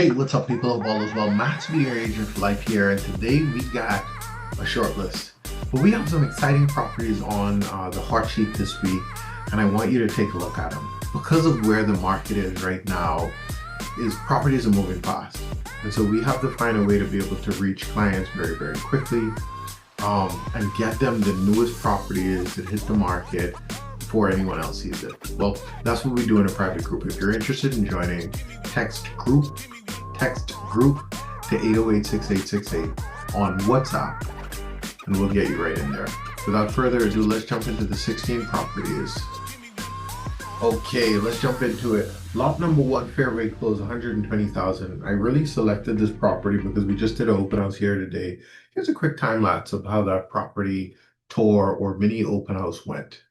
Hey, what's up, people of all as well? Max, be your agent for life here, and today we got a short list. But we have some exciting properties on the hot sheet this week, and I want you to take a look at them. Because of where the market is right now, is properties are moving fast, and so we have to find a way to be able to reach clients very, very quickly, and get them the newest properties that hit the market before anyone else sees it. Well, that's what we do in a private group. If you're interested in joining, text group to 808-6868 on WhatsApp, and we'll get you right in there. Without further ado, let's jump into the 16 properties. Okay, let's jump into it. Lot number one, fair rate close, 120,000. I really selected this property because we just did an open house here today. Here's a quick time lapse of how that property tour or mini open house went.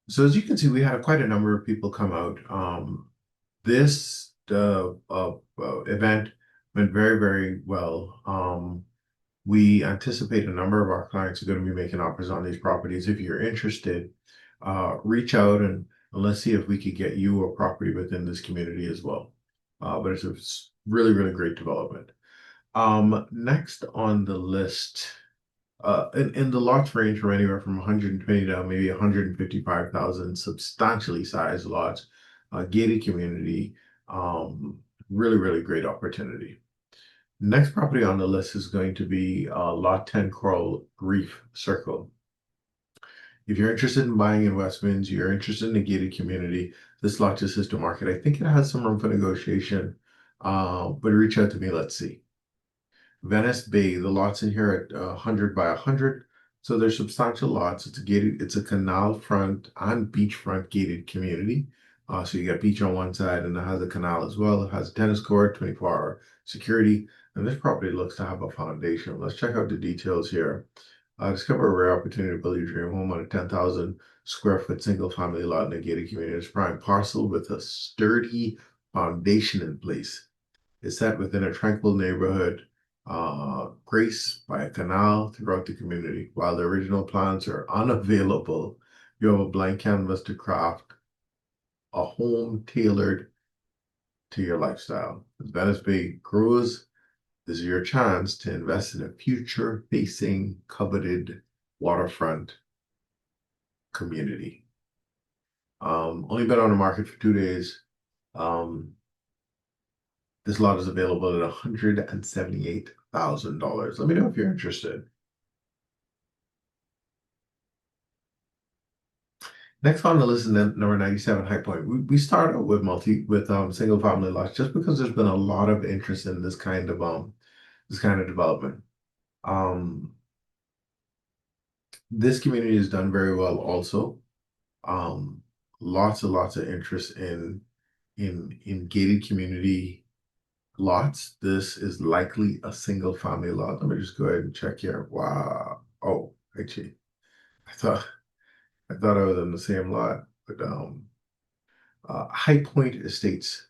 So as you can see, we had quite a number of people come out. This event went very, very well. We anticipate a number of our clients are going to be making offers on these properties. If you're interested, reach out and let's see if we could get you a property within this community as well. But it's a really, really great development. Next on the list, in the lots range from anywhere from 120 to maybe 155,000, substantially sized lots, gated community, really, really great opportunity. Next property on the list is going to be Lot 10 Coral Reef Circle. If you're interested in buying in Westminds, you're interested in a gated community, this lot just hits the market. I think it has some room for negotiation, but reach out to me, let's see. Venice Bay, the lots in here at 100 by 100. So they're substantial lots. It's a canal front and beachfront gated community. So you got beach on one side and it has a canal as well. It has a tennis court, 24-hour security. And this property looks to have a foundation. Let's check out the details here. Discover a rare opportunity to build your dream home on a 10,000 square foot single family lot in a gated community. It's prime parcel with a sturdy foundation in place. It's set within a tranquil neighborhood, graced by a canal throughout the community. While the original plans are unavailable, you have a blank canvas to craft a home tailored to your lifestyle. As Venice Bay grows, this is your chance to invest in a future-facing, coveted waterfront community. Only been on the market for 2 days. This lot is available at $178,000. Let me know if you're interested. Next on the list is number 97, High Point. We start out with single family lots just because there's been a lot of interest in this kind of development. This community has done very well also. Lots and lots of interest in gated community lots. This is likely a single family lot. Let me just go ahead and check here. Wow. Oh, actually, I thought I was in the same lot, but High Point Estates.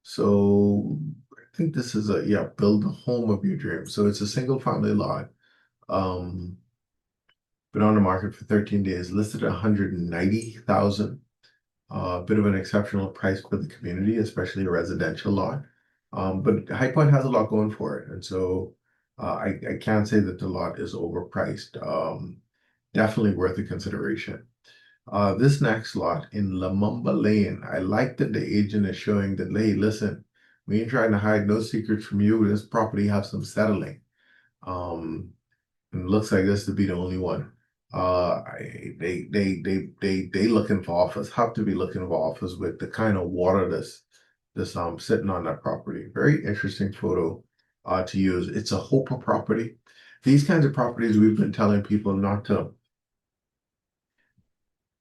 So I think this is build the home of your dreams. So it's a single family lot. Been on the market for 13 days, listed at 190,000. A bit of an exceptional price for the community, especially a residential lot. But High Point has a lot going for it. And so I can't say that the lot is overpriced. Definitely worth a consideration. This next lot in Lumumba Lane, I like that the agent is showing that, hey, listen, we ain't trying to hide no secrets from you. This property has some settling. And it looks like this to be the only one. They looking for offers, have to be looking for offers with the kind of water that's sitting on that property. Very interesting photo to use. It's a Hooper property. These kinds of properties we've been telling people not to,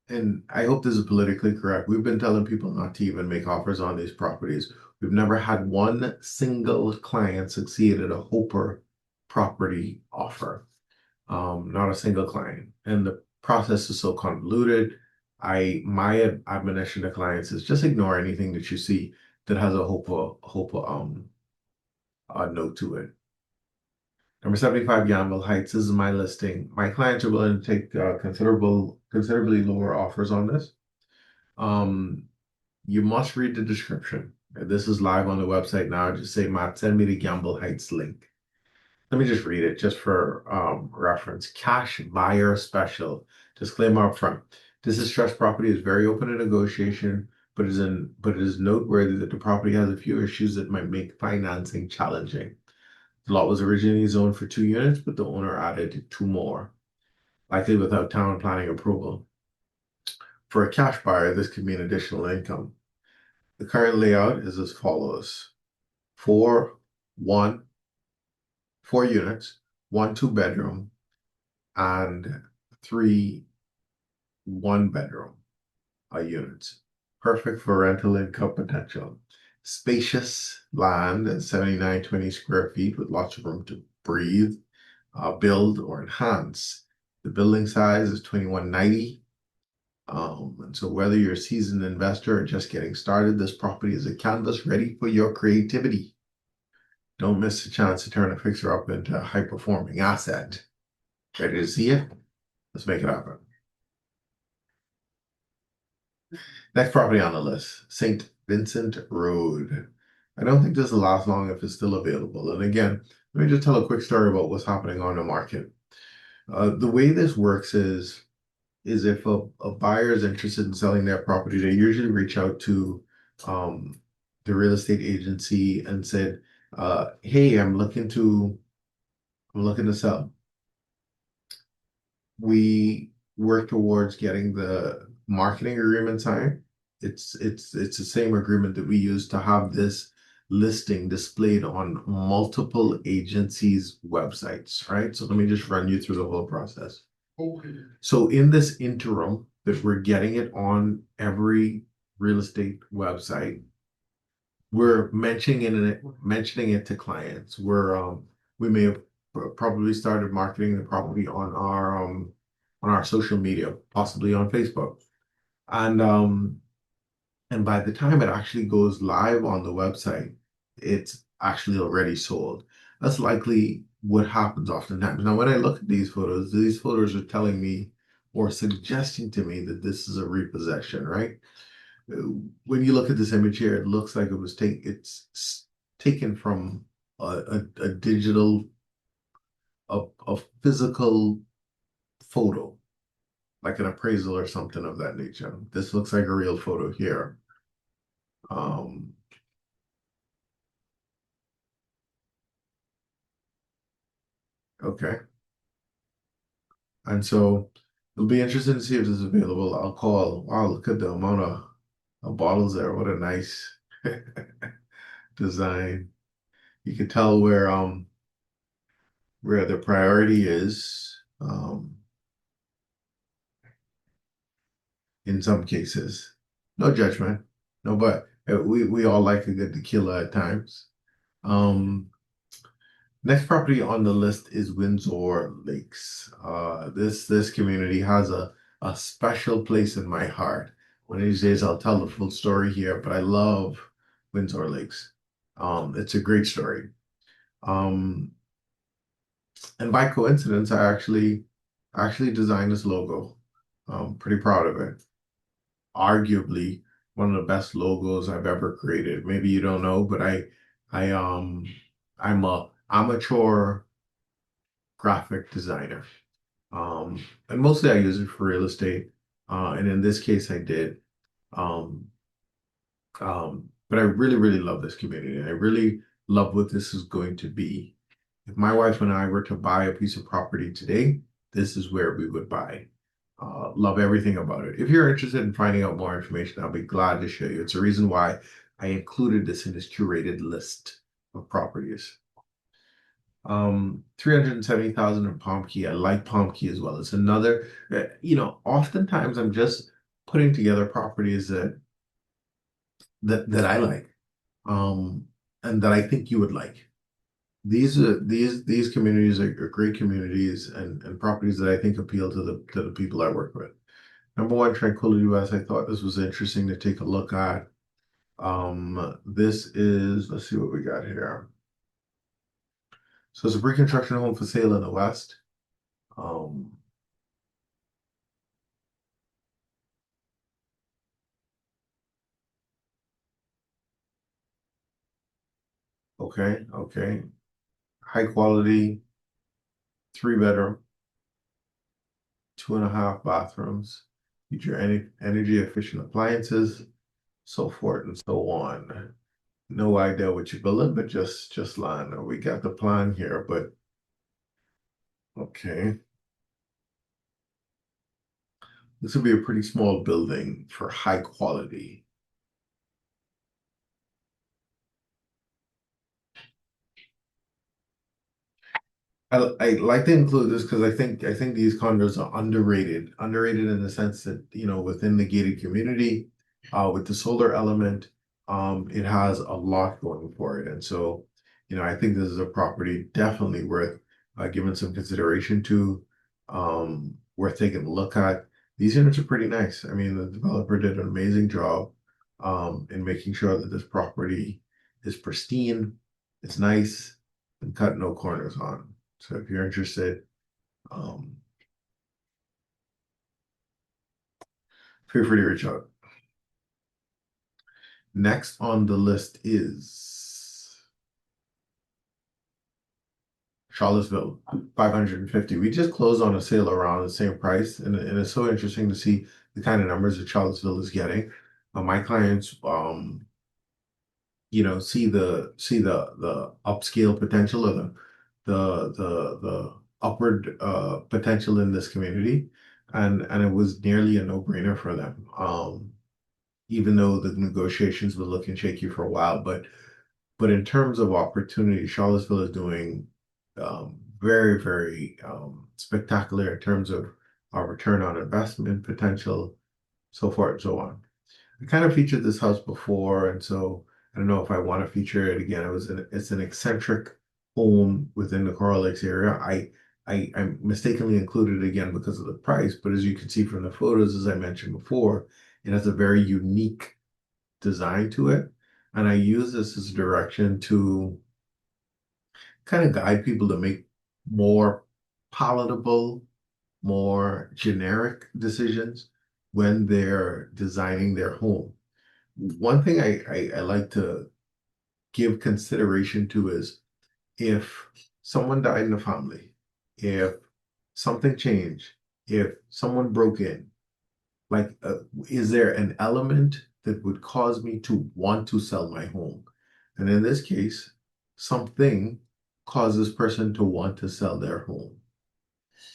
and I hope this is politically correct. We've been telling people not to even make offers on these properties. We've never had one single client succeed at a Hooper property offer, not a single client. And the process is so convoluted. My admonition to clients is just ignore anything that you see that has a a note to it. Number 75 Yanville Heights. This is my listing. My clients are willing to take considerably lower offers on this. Um, you must read the description. This is live on the website now. Just say, Matt, send me the Gamble Heights link. Let me just read it just for reference. Cash buyer special. Disclaimer up front. This distressed property is very open to negotiation, but it is noteworthy that the property has a few issues that might make financing challenging. The lot was originally zoned for 2 units, but the owner added 2 more, likely without town planning approval. For a cash buyer, this could mean additional income. The current layout is as follows: four, one, 4 units, 1 2 bedroom, and 3 1 bedroom units. Perfect for rental income potential. Spacious land at 7920 square feet with lots of room to breathe, build, or enhance. The building size is 2190. And so whether you're a seasoned investor or just getting started, this property is a canvas ready for your creativity. Don't miss the chance to turn a fixer up into a high-performing asset. Ready to see it? Let's make it happen. Next property on the list, St. Vincent Road. I don't think this will last long if it's still available. And again, let me just tell a quick story about what's happening on the market. The way this works is if a buyer is interested in selling their property, they usually reach out to um, the real estate agency and said, "Hey, I'm looking to sell." We work towards getting the marketing agreement signed. It's the same agreement that we use to have this listing displayed on multiple agencies' websites, right? So let me just run you through the whole process. Okay. So in this interim that we're getting it on every real estate website, we're mentioning it to clients. We may have probably started marketing the property on our social media, possibly on Facebook. And by the time it actually goes live on the website, it's actually already sold. That's likely what happens oftentimes. Now, when I look at these photos are telling me or suggesting to me that this is a repossession, right? When you look at this image here, it looks like it's taken from a digital, a physical photo, like an appraisal or something of that nature. This looks like a real photo here. Um, okay. And so it'll be interesting to see if this is available. I'll call. Wow, look at the amount of bottles there. What a nice design. You can tell where the priority is in some cases. No judgment. No, but we all like a good tequila at times. Um, Next property on the list is Windsor Lakes. This community has a special place in my heart. One of these days I'll tell the full story here, but I love Windsor Lakes. It's a great story. Um, and by coincidence, I actually designed this logo. I'm pretty proud of it. Arguably one of the best logos I've ever created. Maybe you don't know, but I'm a amateur graphic designer. And mostly I use it for real estate. And in this case I did. Um, but I really, really love this community. I really love what this is going to be. If my wife and I were to buy a piece of property today, this is where we would buy. Love everything about it. If you're interested in finding out more information, I'll be glad to show you. It's a reason why I included this in this curated list of properties. 370,000 in Palm Key. I like Palm Key as well. It's another, oftentimes I'm just putting together properties that I like, and that I think you would like. these communities are great communities and properties that I think appeal to the people I work with. Number one, Tranquility West. I thought this was interesting to take a look at. This is, let's see what we got here. So it's a pre-construction home for sale in the West. Um, okay. High quality, 3 bedroom, 2.5 bathrooms, feature energy efficient appliances, so forth and so on. No idea what you're building, but just line. We got the plan here, but okay. This would be a pretty small building for high quality. I like to include this because I think these condos are underrated. Underrated in the sense that, within the gated community, with the solar element, it has a lot going for it. And so, I think this is a property definitely worth giving some consideration to, worth taking a look at. These units are pretty nice. I mean, the developer did an amazing job in making sure that this property is pristine, it's nice, and cut no corners on. So if you're interested, um, feel free to reach out. Next on the list is Charlottesville, 550. We just closed on a sale around the same price, and it's so interesting to see the kind of numbers that Charlottesville is getting. My clients, see the upscale potential or the upward potential in this community, and it was nearly a no-brainer for them. Even though the negotiations were looking shaky for a while. But in terms of opportunity, Charlottesville is doing very, very spectacular in terms of our return on investment potential, so forth and so on. I kind of featured this house before, and so I don't know if I want to feature it again. It's an eccentric home within the Coral Lakes area. I mistakenly included it again because of the price, but as you can see from the photos, as I mentioned before, it has a very unique design to it. And I use this as a direction to kind of guide people to make more palatable, more generic decisions when they're designing their home. One thing I like to give consideration to is if someone died in the family, if something changed, if someone broke in, like, is there an element that would cause me to want to sell my home? And in this case, something causes person to want to sell their home.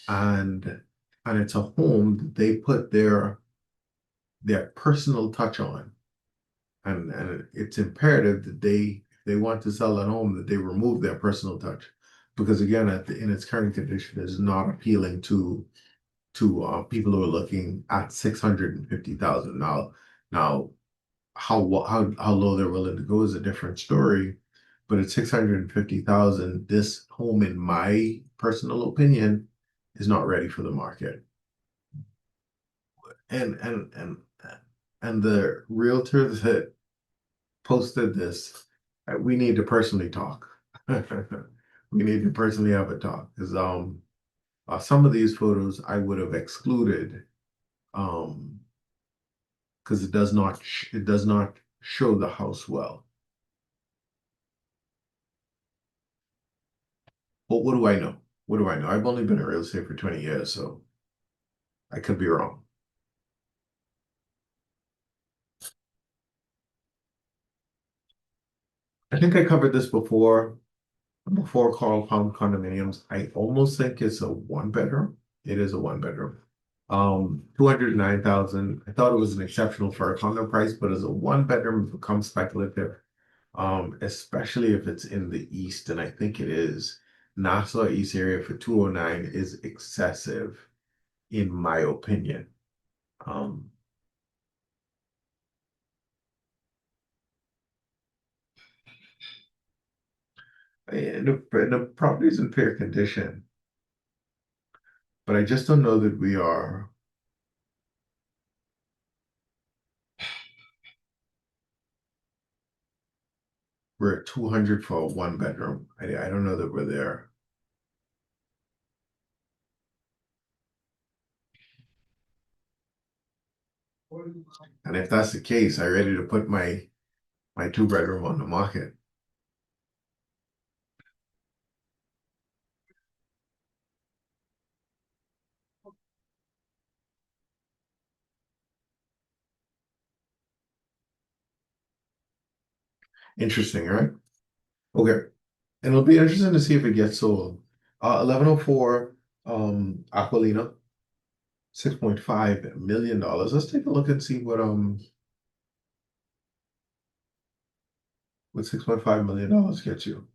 And it's a home that they put their personal touch on. And it's imperative that they want to sell at home that they remove their personal touch. Because again, in its current condition, is not appealing to people who are looking at 650,000. Now, how low they're willing to go is a different story. But at 650,000, this home, in my personal opinion, is not ready for the market. And and and and the realtor that posted this, we need to personally talk. We need to personally have a talk because some of these photos I would have excluded um because it does not show the house well. But what do I know? What do I know? I've only been in real estate for 20 years, so I could be wrong. I think I covered this before Carl found condominiums. I almost think it's a one bedroom. It is a one bedroom. 209,000. I thought it was an exceptional for a condo price, but as a one bedroom it becomes speculative. Especially if it's in the east, and I think it is. Nassau East area for 209 is excessive, in my opinion. Um, And the property is in fair condition, but I just don't know that we're at 200 for a one bedroom. I don't know that we're there. And if that's the case, I'm ready to put my two bedroom on the market. Interesting, right? Okay. And it'll be interesting to see if it gets sold. 1104 Aquilina, $6.5 million. Let's take a look and see what $6.5 million gets you.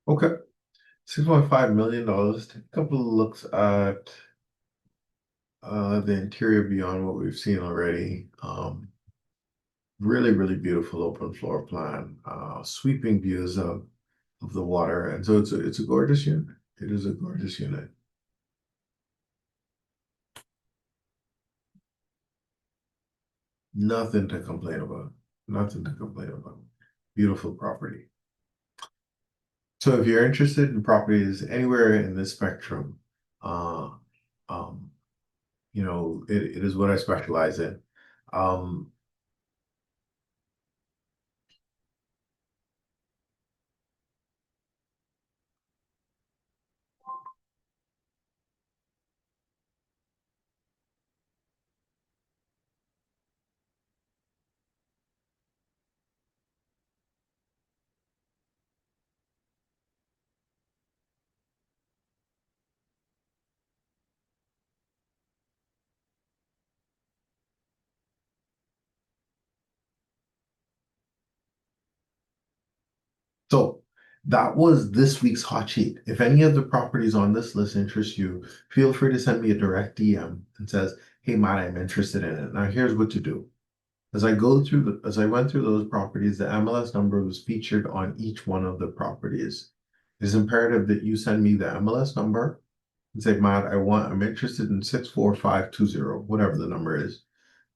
Okay. $6.5 million. Take a couple of looks at the interior beyond what we've seen already. Really, really beautiful open floor plan. Sweeping views of the water. And so it's a gorgeous unit. It is a gorgeous unit. Nothing to complain about. Nothing to complain about. Beautiful property. So if you're interested in properties anywhere in this spectrum, uh, um, it is what I specialize in. Um, so that was this week's hot sheet. If any of the properties on this list interest you, feel free to send me a direct DM and says, "Hey, Matt, I'm interested in it." Now here's what to do. As I went through those properties, the MLS number was featured on each one of the properties. It's imperative that you send me the MLS number and say, Matt, I'm interested in 64520, whatever the number is.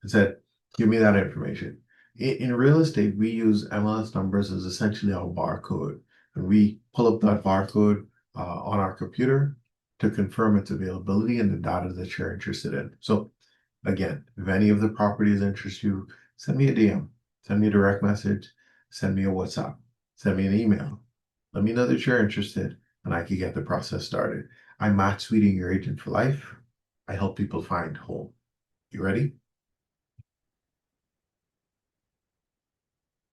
And said, give me that information. In real estate, we use MLS numbers as essentially our barcode. And we pull up that barcode on our computer to confirm its availability and the data that you're interested in. So again, if any of the properties interest you, send me a DM, send me a direct message, send me a WhatsApp, send me an email. Let me know that you're interested and I can get the process started. I'm Matt Sweeting, your agent for life. I help people find home. You ready?